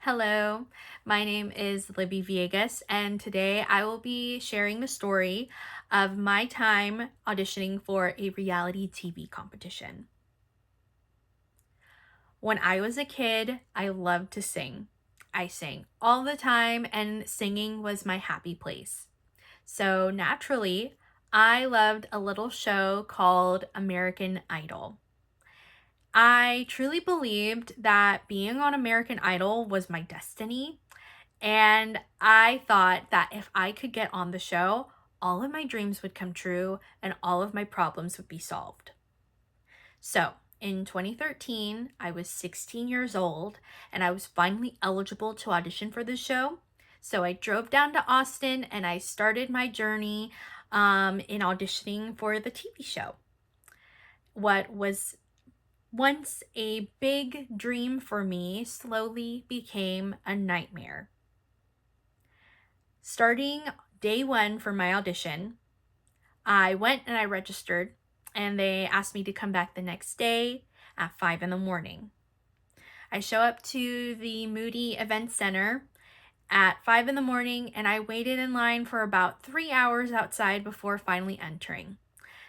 Hello, my name is Libby Viegas, and today I will be sharing the story of my time auditioning for a reality TV competition. When I was a kid, I loved to sing. I sang all the time, and singing was my happy place. So naturally, I loved a little show called American Idol. I truly believed that being on American Idol was my destiny. And I thought that if I could get on the show, all of my dreams would come true and all of my problems would be solved. So, in 2013, I was 16 years old and I was finally eligible to audition for the show. So, I drove down to Austin and I started my journey in auditioning for the TV show. What was once a big dream for me slowly became a nightmare. Starting day one for my audition, I went and I registered, and they asked me to come back the next day at 5 in the morning. I show up to the Moody Event Center at 5 in the morning, and I waited in line for about 3 hours outside before finally entering.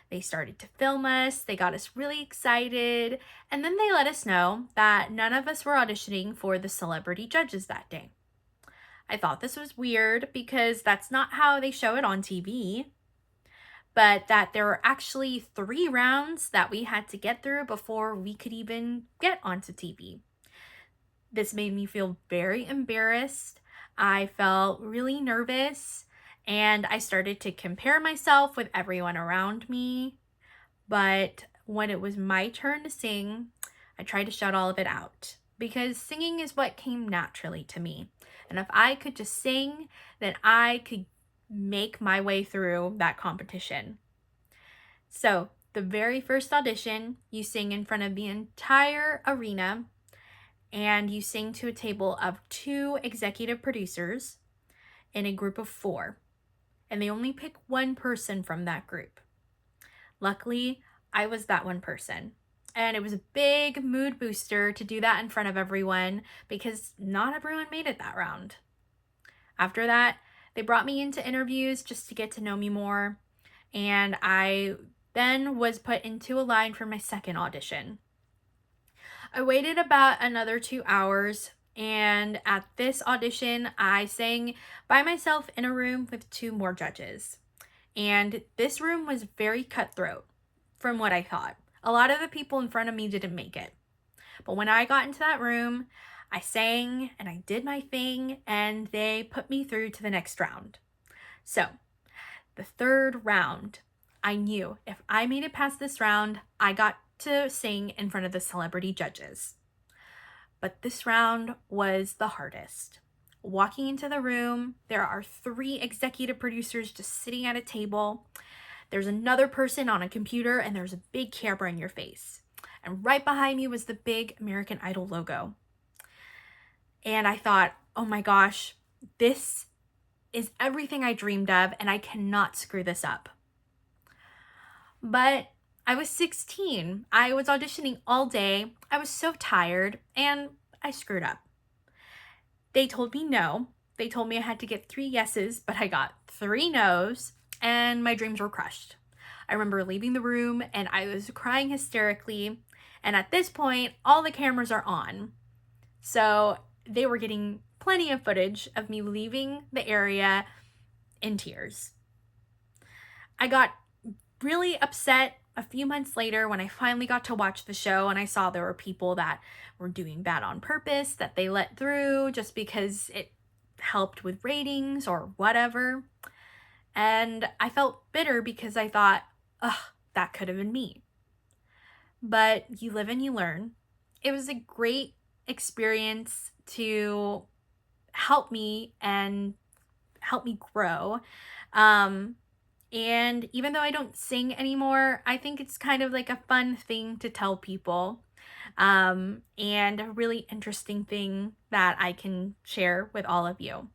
They started to film us, they got us really excited, and then they let us know that none of us were auditioning for the celebrity judges that day. I thought this was weird because that's not how they show it on TV, but that there were actually 3 rounds that we had to get through before we could even get onto TV. This made me feel very embarrassed. I felt really nervous and I started to compare myself with everyone around me. But when it was my turn to sing, I tried to shut all of it out because singing is what came naturally to me. And if I could just sing, then I could make my way through that competition. So, the very first audition, you sing in front of the entire arena and you sing to a table of 2 executive producers in a group of 4. And they only pick one person from that group. Luckily, I was that one person. And it was a big mood booster to do that in front of everyone because not everyone made it that round. After that, they brought me into interviews just to get to know me more. And I then was put into a line for my second audition. I waited about another 2 hours, and at this audition, I sang by myself in a room with 2 more judges. And this room was very cutthroat, from what I thought. A lot of the people in front of me didn't make it. But when I got into that room, I sang and I did my thing, and they put me through to the next round. So, the third round, I knew if I made it past this round, I got to sing in front of the celebrity judges. But this round was the hardest. Walking into the room, there are 3 executive producers just sitting at a table. There's another person on a computer, and there's a big camera in your face. And right behind me was the big American Idol logo. And I thought, oh my gosh, this is everything I dreamed of, and I cannot screw this up. But I was 16. I was auditioning all day. I was so tired, and I screwed up. They told me no. They told me I had to get 3 yeses, but I got 3 no's, and my dreams were crushed. I remember leaving the room, and I was crying hysterically. And at this point, all the cameras are on. So they were getting plenty of footage of me leaving the area in tears. I got really upset a few months later when I finally got to watch the show and I saw there were people that were doing bad on purpose that they let through just because it helped with ratings or whatever. And I felt bitter because I thought, ugh, that could have been me. But you live and you learn. It was a great experience to help me and help me grow. And even though I don't sing anymore, I think it's kind of like a fun thing to tell people, and a really interesting thing that I can share with all of you.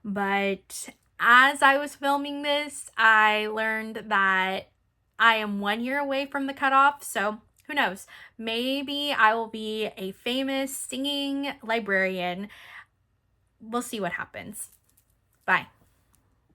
But as I was filming this, I learned that I am 1 year away from the cutoff, so Who knows? Maybe I will be a famous singing librarian. We'll see what happens. Bye.